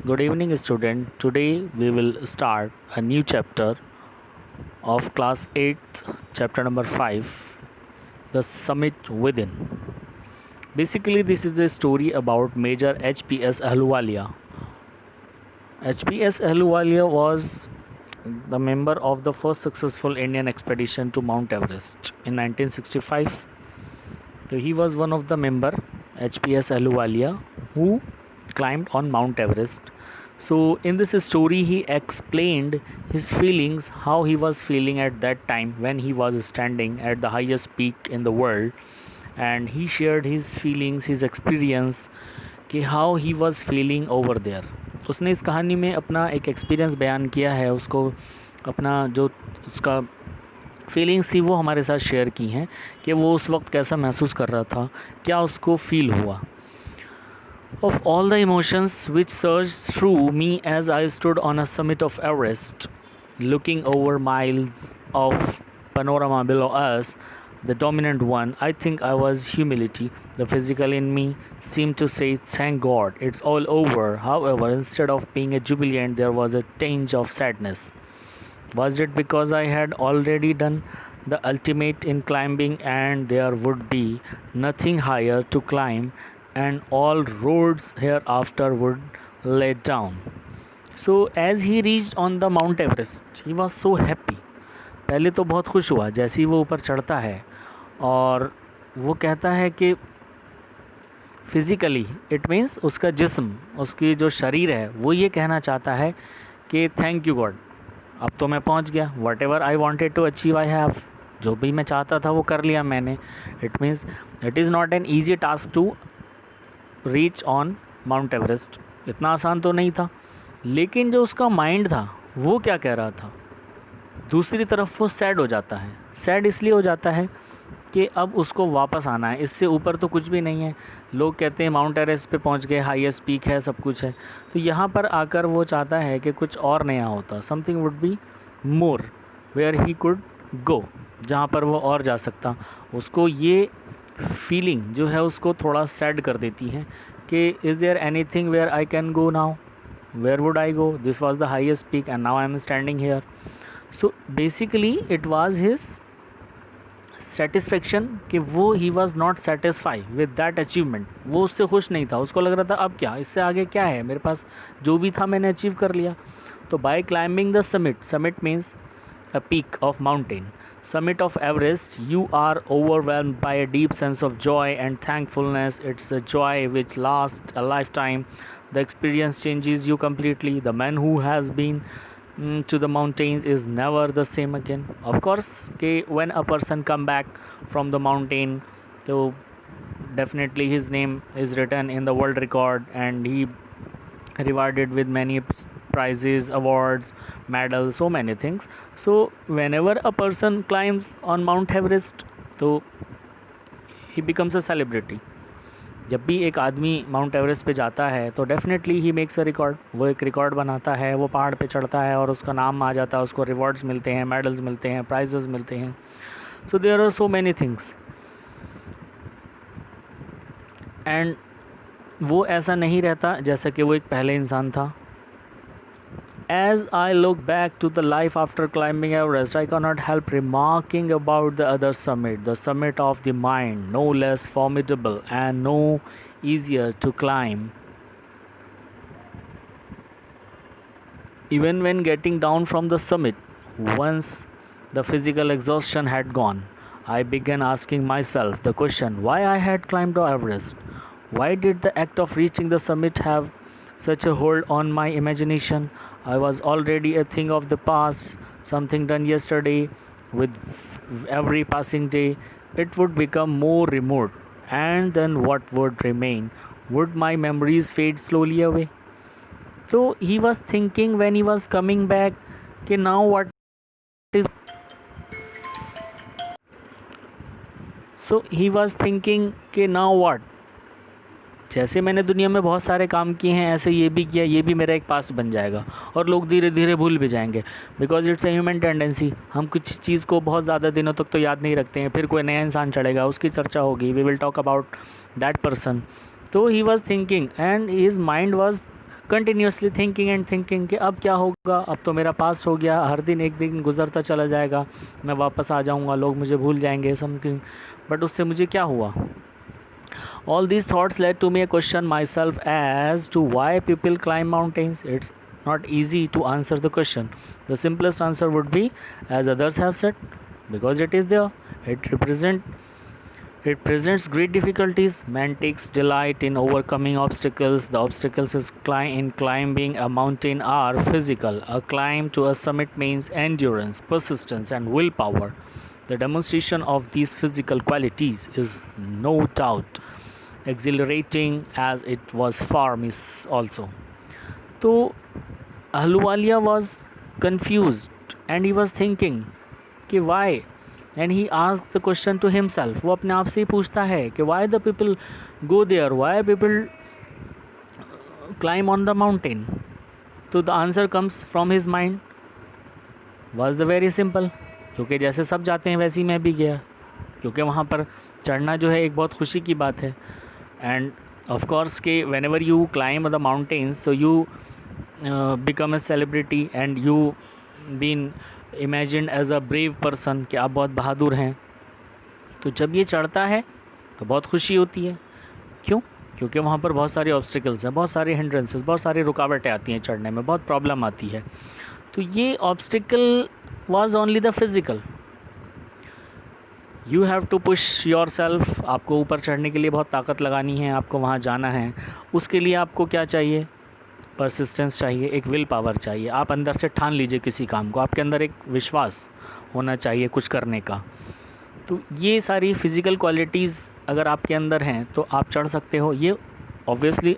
Good evening, student. Today we will start a new chapter of class 8, chapter number 5, The Summit Within. Basically, this is a story about Major HPS Ahluwalia. HPS Ahluwalia was the member of the first successful Indian expedition to Mount Everest in 1965. So he was one of the member HPS Ahluwalia who climbed on Mount Everest. So in this story he explained his feelings, how he was feeling at that time when he was standing at the highest peak in the world, and he shared his feelings, his experience कि how he was feeling over there. उसने इस कहानी में अपना एक experience बयान किया है, उसको अपना जो उसका फीलिंग्स थी वो हमारे साथ शेयर की हैं कि वो उस वक्त कैसा महसूस कर रहा था, क्या उसको फील हुआ. Of all the emotions which surged through me as I stood on a summit of Everest, looking over miles of panorama below us, the dominant one, I think I was humility. The physical in me seemed to say, thank God, it's all over. However, instead of being a jubilant, there was a tinge of sadness. Was it because I had already done the ultimate in climbing and there would be nothing higher to climb and all roads hereafter would lay down? So as he reached on the Mount Everest, he was so happy. पहले तो बहुत खुश हुआ जैसे ही वो ऊपर चढ़ता है, और वो कहता है कि फिज़िकली इट मीन्स उसका जिस्म, उसकी जो शरीर है वो ये कहना चाहता है कि थैंक यू गॉड, अब तो मैं पहुंच गया. Whatever I wanted to achieve I have, जो भी मैं चाहता था वो कर लिया मैंने. It means it is not an easy task to reach on Mount Everest. इतना आसान तो नहीं था. लेकिन जो उसका माइंड था वो क्या कह रहा था, दूसरी तरफ वो सैड हो जाता है. सैड इसलिए हो जाता है कि अब उसको वापस आना है, इससे ऊपर तो कुछ भी नहीं है. लोग कहते हैं माउंट एवरेस्ट पे पहुंच गए, हाईएस्ट पीक है, सब कुछ है. तो यहाँ पर आकर वो चाहता है कि कुछ और नया होता, something would be more where he could go, जहाँ पर वो और जा सकता. उसको ये फीलिंग जो है उसको थोड़ा सैड कर देती है कि is there anything where I can go now, where would I go, this was the highest peak and now I am standing here. So basically it was his satisfaction कि वो he was not satisfy with that achievement. वो उससे खुश नहीं था, उसको लग रहा था अब क्या, इससे आगे क्या है, मेरे पास जो भी था मैंने अचीव कर लिया. तो by climbing the summit, summit means a peak of mountain, summit of Everest, you are overwhelmed by a deep sense of joy and thankfulness. It's a joy which lasts a lifetime. The experience changes you completely. The man who has been to the mountains is never the same again. Of course, okay, when a person come back from the mountain, so definitely his name is written in the world record and he rewarded with many prizes, awards, medals, so many things. So whenever a person climbs on Mount Everest, तो he becomes a celebrity. जब भी एक आदमी mount Everest पे जाता है तो definitely he makes a record, वो एक रिकॉर्ड बनाता है, वो पहाड़ पे चढ़ता है और उसका नाम आ जाता है, उसको रिवॉर्ड्स मिलते हैं, मेडल्स मिलते हैं, प्राइजेस मिलते हैं. So there are so many things. And वो ऐसा नहीं रहता जैसा कि वो एक पहले इंसान था. As I look back to the life after climbing Everest, I cannot help remarking about the other summit, the summit of the mind, no less formidable and no easier to climb. Even when getting down from the summit, once the physical exhaustion had gone, I began asking myself the question why I had climbed Everest. Why did the act of reaching the summit have such a hold on my imagination? I was already a thing of the past, something done yesterday. With every passing day, it would become more remote. And then what would remain? Would my memories fade slowly away? So he was thinking when he was coming back, okay, now what is. So he was thinking, okay, now what? जैसे मैंने दुनिया में बहुत सारे काम किए हैं ऐसे ये भी किया, ये भी मेरा एक पास्ट बन जाएगा और लोग धीरे धीरे भूल भी जाएंगे. Because it's a human tendency. हम कुछ चीज़ को बहुत ज़्यादा दिनों तक तो याद नहीं रखते हैं, फिर कोई नया इंसान चढ़ेगा, उसकी चर्चा होगी, we will talk about that person. तो he was thinking and his mind was continuously thinking and thinking कि अब क्या होगा, अब तो मेरा पास्ट हो गया, हर दिन एक दिन गुजरता चला जाएगा, मैं वापस आ जाऊंगा, लोग मुझे भूल जाएंगे समथिंग, बट उससे मुझे क्या हुआ. All these thoughts led to me a question myself as to why people climb mountains. It's not easy to answer the question. The simplest answer would be, as others have said, because it is there. It represent it presents great difficulties. Man takes delight in overcoming obstacles. The obstacles in climbing a mountain are physical. A climb to a summit means endurance, persistence, and willpower. The demonstration of these physical qualities is no doubt exhilarating as it was for me also. So Ahluwalia was confused and he was thinking कि why, and he asked the question to himself. वो अपने आप से ही पूछता है कि why the people go there, why people climb on the mountain. तो the answer comes from his mind was the very simple, क्योंकि जैसे सब जाते हैं वैसे ही मैं भी गया, क्योंकि वहाँ पर चढ़ना जो है एक बहुत खुशी की बात है. एंड ऑफ कोर्स कि whenever you climb the mountains, so you become a celebrity and you been imagined as a brave person कि आप बहुत बहादुर हैं. तो जब ये चढ़ता है तो बहुत खुशी होती है. क्यों? क्योंकि वहाँ पर बहुत सारे ऑब्स्टिकल्स हैं, बहुत सारे हिंड्रेंसेस, बहुत सारी रुकावटें आती हैं चढ़ने में, बहुत प्रॉब्लम आती है. तो ये obstacle was only the physical. You have to push yourself. आपको ऊपर चढ़ने के लिए बहुत ताकत लगानी है, आपको वहाँ जाना है. उसके लिए आपको क्या चाहिए? परसिस्टेंस चाहिए, एक विल पावर चाहिए. आप अंदर से ठान लीजिए किसी काम को, आपके अंदर एक विश्वास होना चाहिए कुछ करने का. तो ये सारी फिज़िकल क्वालिटीज़ अगर आपके अंदर हैं तो आप चढ़ सकते हो. ये ऑब्वियसली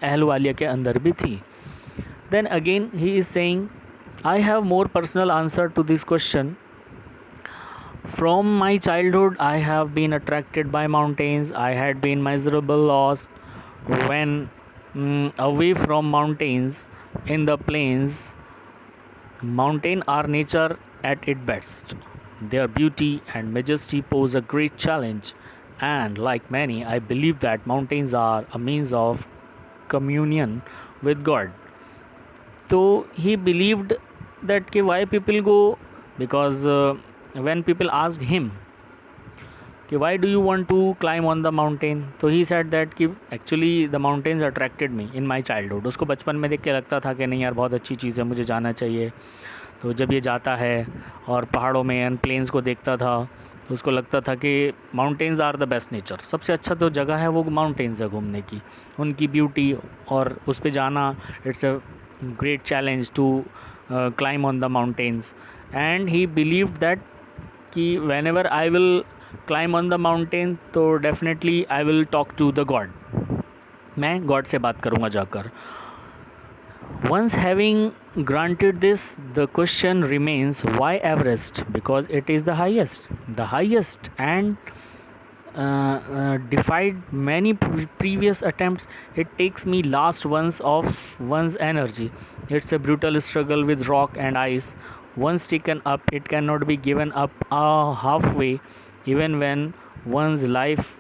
अहलुवालिया के अंदर भी थी. Then again he is saying, I have more personal answer to this question. From my childhood, I have been attracted by mountains. I had been miserable lost when away from mountains in the plains. Mountains are nature at its best. Their beauty and majesty pose a great challenge, and like many, I believe that mountains are a means of communion with God. So he believed that why people go, because when people asked him कि why do you want to climb on the mountain, तो he said that कि actually the mountains attracted me in my childhood. उसको बचपन में देख के लगता था कि नहीं यार बहुत अच्छी चीज़ है, मुझे जाना चाहिए. तो जब ये जाता है और पहाड़ों में एंड प्लेन्स को देखता था तो उसको लगता था कि mountains are the best nature. सबसे अच्छा जो जगह है वो माउंटेन्स है घूमने की, उनकी ब्यूटी और उस पर जाना. It's a great challenge to climb on the mountains. And he believed that कि whenever I will climb on the mountain तो definitely I will talk to the God. मैं God से बात करूँगा जाकर. Once having granted this, the question remains, why Everest? Because it is the highest and defied many previous attempts. It takes me last once of one's energy. It's a brutal struggle with rock and ice. Once taken up, it cannot be given up halfway, even when one's life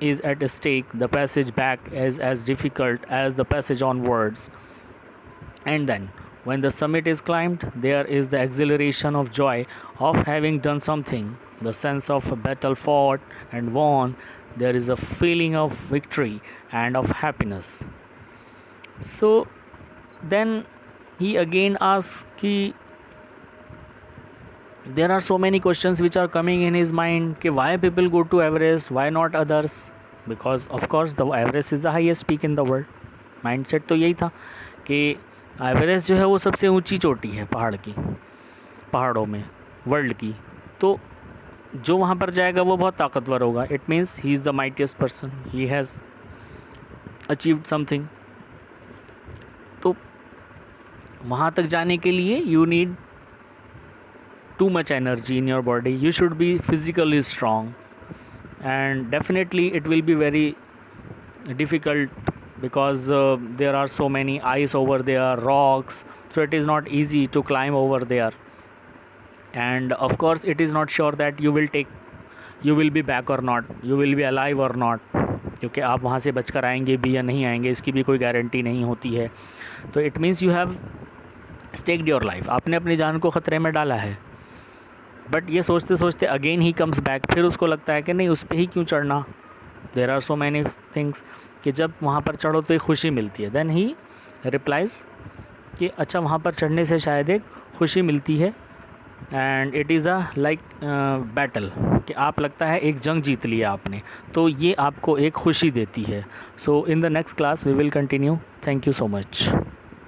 is at stake. The passage back is as difficult as the passage onwards. And then, when the summit is climbed, there is the exhilaration of joy of having done something, the sense of a battle fought and won. There is a feeling of victory and of happiness. So, then he again asks कि there are so many questions which are coming in his mind कि why people go to Everest, why not others? Because of course the Everest is the highest peak in the world. Mindset तो यही था कि Everest जो है वो सबसे ऊंची चोटी है पहाड़ों में वर्ल्ड की. तो जो वहाँ पर जाएगा वो बहुत ताकतवर होगा. It means he is the mightiest person, he has achieved something. तो वहाँ तक जाने के लिए you need too much energy in your body. You should be physically strong, and definitely it will be very difficult because there are so many ice over there, rocks, so it is not easy to climb over there. And of course it is not sure that you will be back or not, you will be alive or not. क्योंकि आप वहाँ से बचकर आएंगे भी या नहीं आएंगे इसकी भी कोई गारंटी नहीं होती है। तो it means you have stacked your life, आपने अपनी जान को ख़तरे में डाला है। बट ये सोचते सोचते अगेन ही कम्स बैक, फिर उसको लगता है कि नहीं उस पर ही क्यों चढ़ना, there are so many things, कि जब वहाँ पर चढ़ो तो एक खुशी मिलती है। देन ही रिप्लाइज़ कि अच्छा वहाँ पर चढ़ने से शायद एक खुशी मिलती है, and it is a like battle, कि आप लगता है एक जंग जीत लिया आपने, तो ये आपको एक खुशी देती है। So in the next class we will continue. Thank you so much.